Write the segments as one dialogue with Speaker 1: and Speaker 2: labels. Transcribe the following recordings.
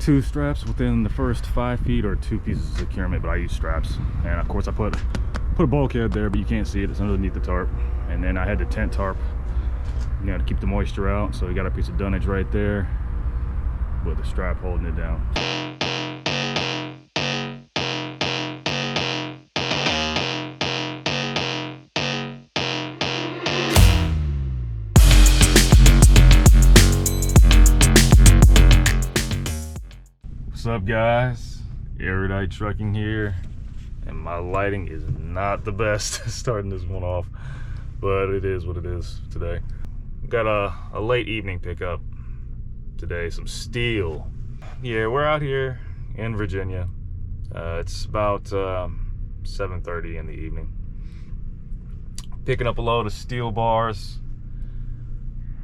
Speaker 1: 2 straps within the first 5 feet or 2 pieces of securement, but I use straps. And of course I put a bulkhead there, but you can't see it, it's underneath the tarp. And then I had the tent tarp, you know, to keep the moisture out. So we got a piece of dunnage right there with a strap holding it down. What's up, guys? Erudite Trucking here, and my lighting is not the best starting this one off, but it is what it is today. Got a late evening pickup today, some steel. Yeah, we're out here in Virginia. It's about 7:30 in the evening. Picking up a load of steel bars.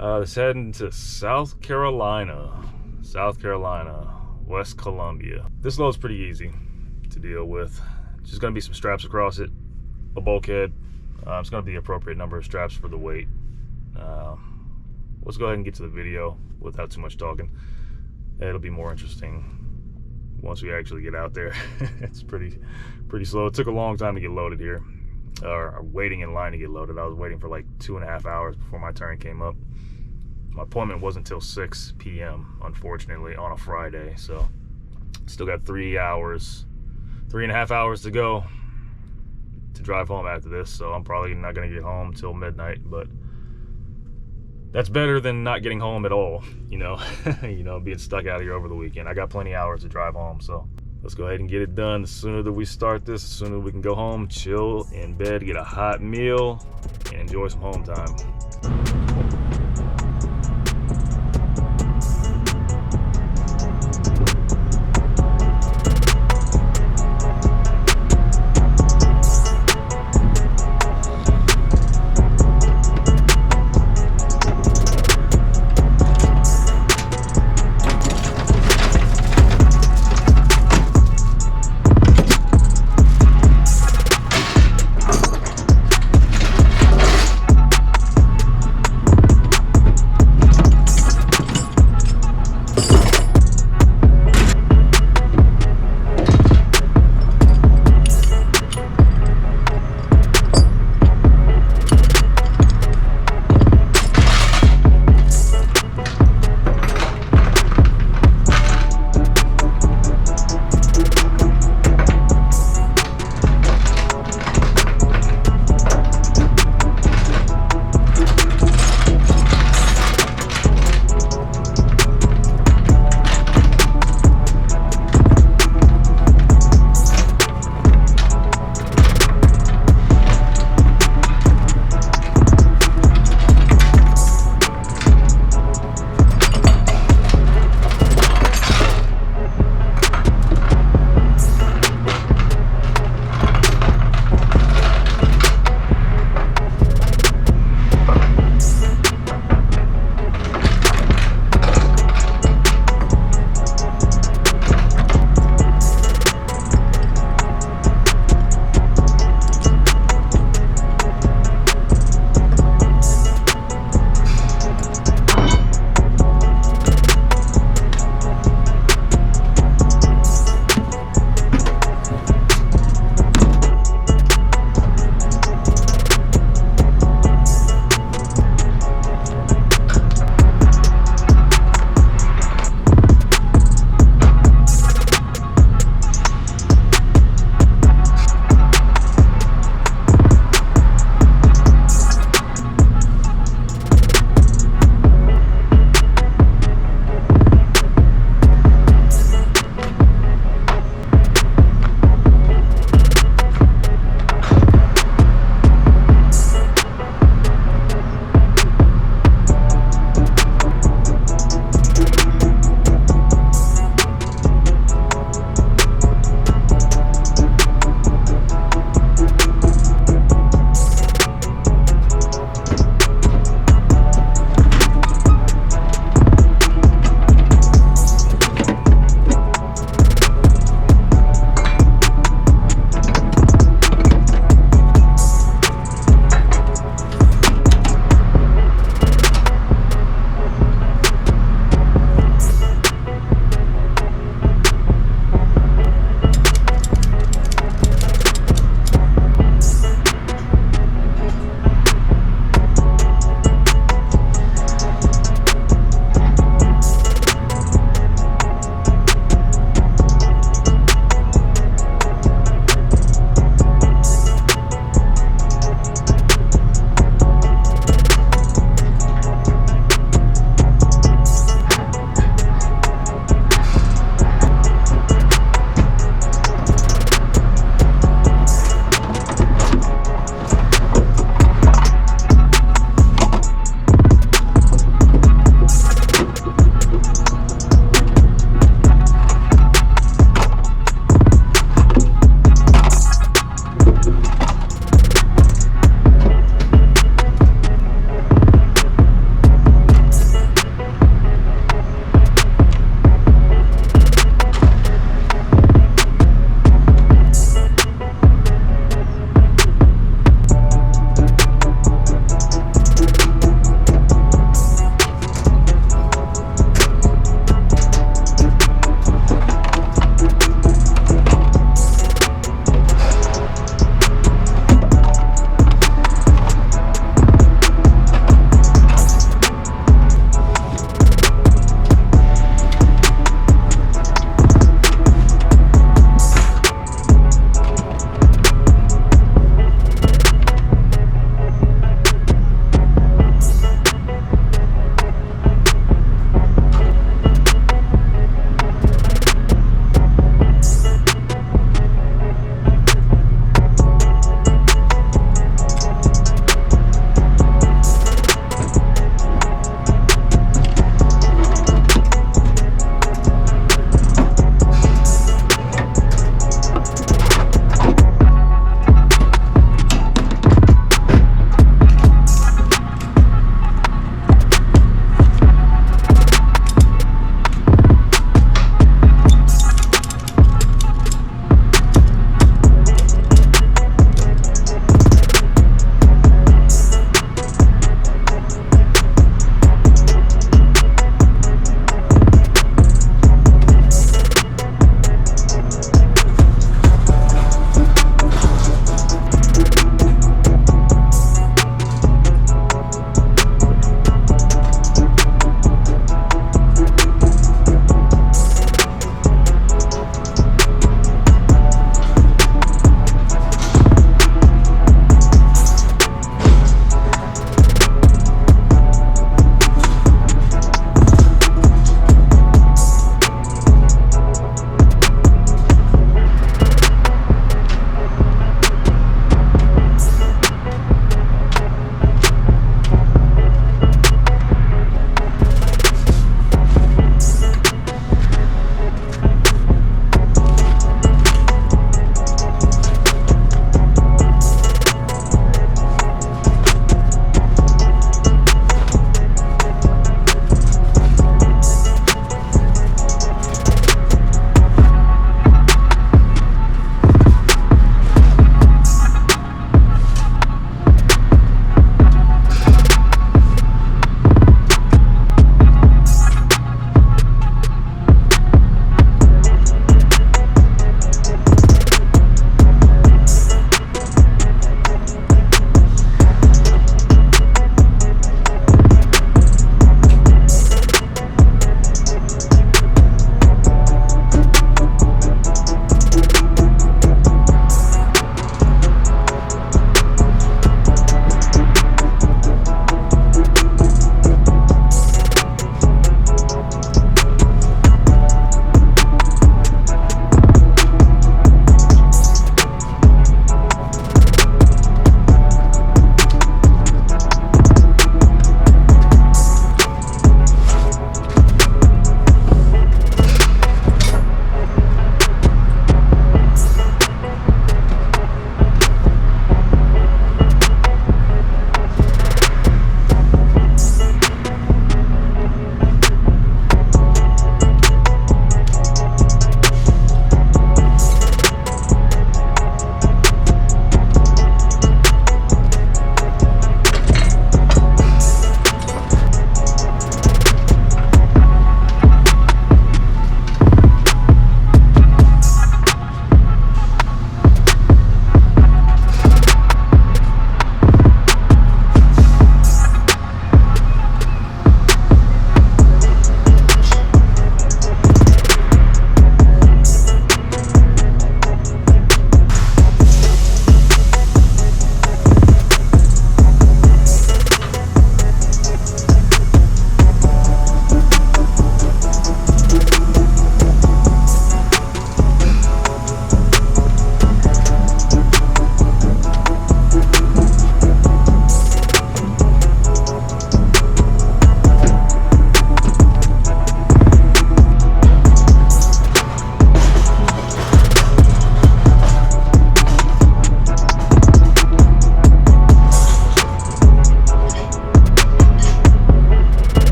Speaker 1: It's heading to South Carolina, West Columbia. This load's pretty easy to deal with. Just gonna be some straps across it, a bulkhead. It's gonna be the appropriate number of straps for the weight. Let's go ahead and get to the video without too much talking. It'll be more interesting once we actually get out there. It's pretty slow. It took a long time to get loaded here, or waiting in line to get loaded. I was waiting for like 2.5 hours before my turn came up. My appointment wasn't until 6 p.m. unfortunately on a Friday, so still got 3.5 hours to go to drive home after this. So I'm probably not gonna get home till midnight, but that's better than not getting home at all, you know. You know, being stuck out here over the weekend. I got plenty of hours to drive home, so let's go ahead and get it done. The sooner that we start this, the sooner we can go home, chill in bed, get a hot meal, and enjoy some home time.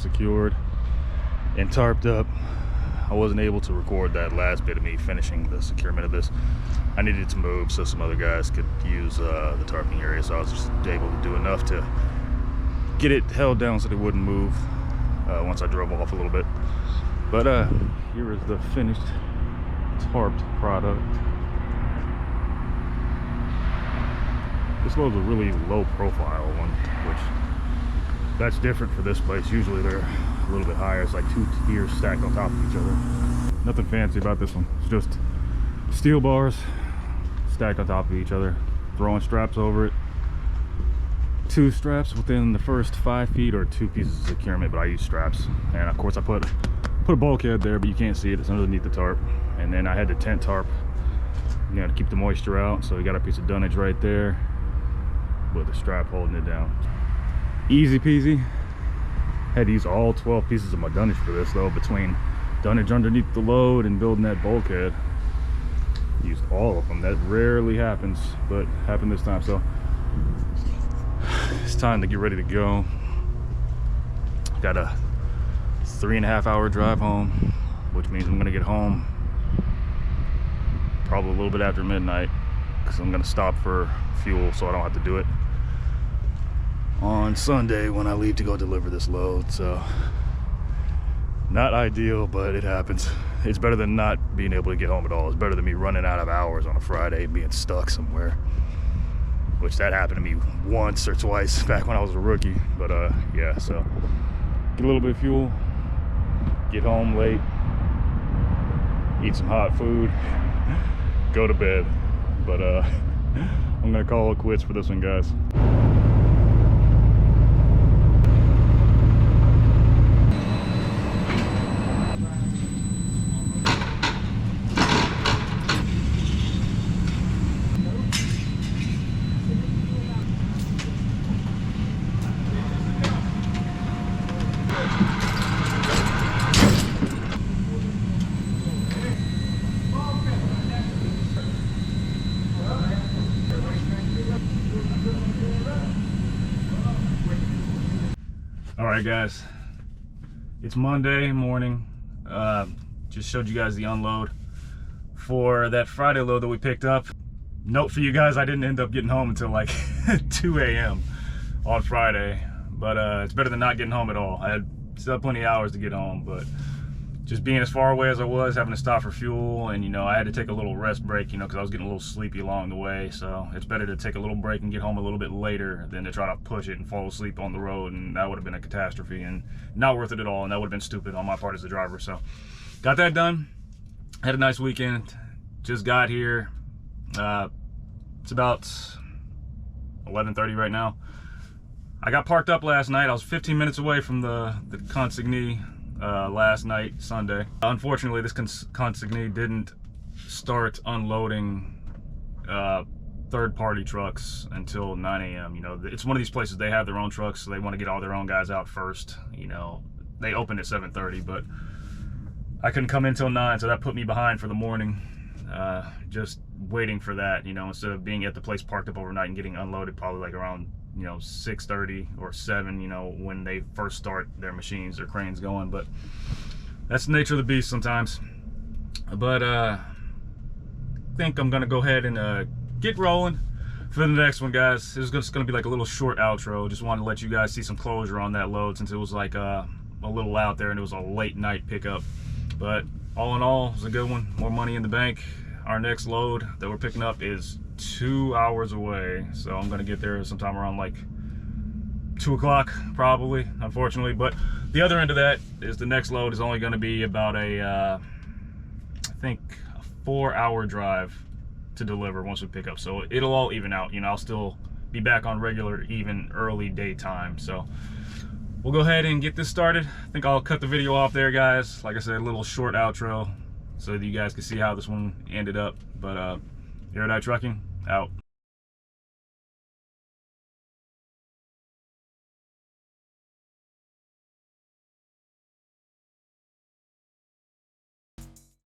Speaker 1: secured and tarped up. I wasn't able to record that last bit of me finishing the securement of this. I needed to move so some other guys could use the tarping area, so I was just able to do enough to get it held down so they wouldn't move once I drove off a little bit. But here is the finished tarped product. This load's a really low profile one, which that's different for this place. Usually they're a little bit higher. It's like 2 tiers stacked on top of each other. Nothing fancy about this one. It's just steel bars stacked on top of each other, throwing straps over it. 2 straps within the first 5 feet, or 2 pieces of securement, but I use straps. And of course I put a bulkhead there, but you can't see it. It's underneath the tarp. And then I had the tent tarp, you know, to keep the moisture out. So we got a piece of dunnage right there with a strap holding it down. Easy peasy. Had to use all 12 pieces of my dunnage for this though, between dunnage underneath the load and building that bulkhead. Used all of them. That rarely happens, but happened this time. So it's time to get ready to go. Got a 3.5 hour drive home, which means I'm gonna get home probably a little bit after midnight, because I'm gonna stop for fuel so I don't have to do it on Sunday when I leave to go deliver this load. So not ideal, but it happens. It's better than not being able to get home at all. It's better than me running out of hours on a Friday and being stuck somewhere, which that happened to me once or twice back when I was a rookie. But yeah, so get a little bit of fuel, get home late, eat some hot food, go to bed. But I'm gonna call it quits for this one, guys. All right, guys, it's Monday morning. Just showed you guys the unload for that Friday load that we picked up. Note for you guys, I didn't end up getting home until like 2 a.m. on Friday, but it's better than not getting home at all. I had still plenty of hours to get home, but just being as far away as I was, having to stop for fuel, and you know, I had to take a little rest break, you know, because I was getting a little sleepy along the way. So it's better to take a little break and get home a little bit later than to try to push it and fall asleep on the road, and that would have been a catastrophe and not worth it at all, and that would have been stupid on my part as the driver. So got that done. Had a nice weekend. Just got here. It's about 11:30 right now. I got parked up last night. I was 15 minutes away from the consignee last night, Sunday. Unfortunately, this consignee didn't start unloading third-party trucks until 9 a.m. You know, it's one of these places, they have their own trucks, so they want to get all their own guys out first. You know, they opened at 7:30, but I couldn't come in till 9, so that put me behind for the morning. Just waiting for that, you know, instead of being at the place parked up overnight and getting unloaded probably like around, you know, 6:30 or 7, you know, when they first start their machines, their cranes going. But that's the nature of the beast sometimes. But I think I'm gonna go ahead and get rolling for the next one, guys. This is just gonna be like a little short outro. Just wanted to let you guys see some closure on that load, since it was like a little out there and it was a late night pickup. But all in all, it was a good one. More money in the bank. Our next load that we're picking up is 2 hours away, so I'm gonna get there sometime around like 2 o'clock probably, unfortunately. But the other end of that is the next load is only gonna be about a I think a 4-hour drive to deliver once we pick up, so it'll all even out. You know, I'll still be back on regular, even early daytime. So we'll go ahead and get this started. I think I'll cut the video off there, guys. Like I said, a little short outro so that you guys can see how this one ended up. But Erudite Trucking out.